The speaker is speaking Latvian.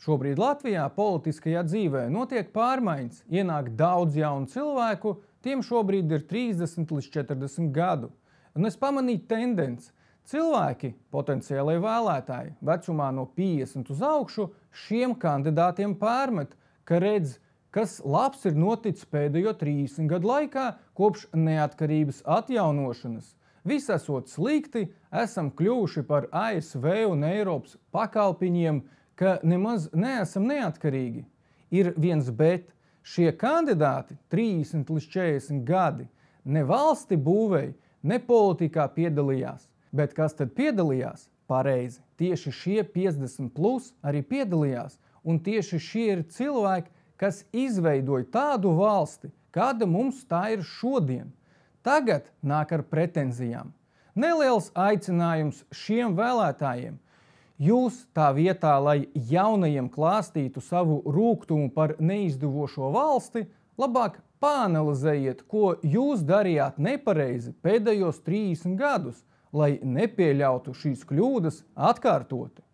Šobrīd Latvijā politiskajā dzīvē notiek pārmaiņas, ienāk daudz jaunu cilvēku, tiem šobrīd ir 30 līdz 40 gadu. Un es pamanīju tendenci. Cilvēki, potenciālie vēlētāji, vecumā no 50 uz augšu, šiem kandidātiem pārmet, ka redz, kas labs ir noticis pēdējo 30 gadu laikā kopš neatkarības atjaunošanas. Viss esot slikti, esam kļuvuši par ASV un Eiropas pakalpiņiem, ka nemaz neesam neatkarīgi. Ir viens bet, šie kandidāti 30 līdz 40 gadi ne valsti būvēja, ne politikā piedalījās. Bet kas tad piedalījās? Pareizi. Tieši šie 50 plus arī piedalījās. Un tieši šie ir cilvēki, kas izveidoja tādu valsti, kāda mums tā ir šodien. Tagad nāk ar pretenzijām. Neliels aicinājums šiem vēlētājiem. Jūs tā vietā, lai jaunajiem klāstītu savu rūgtumu par neizdevošo valsti, labāk pāanalizējiet, ko jūs darījāt nepareizi pēdējos 30 gadus, lai nepieļautu šīs kļūdas atkārtoti.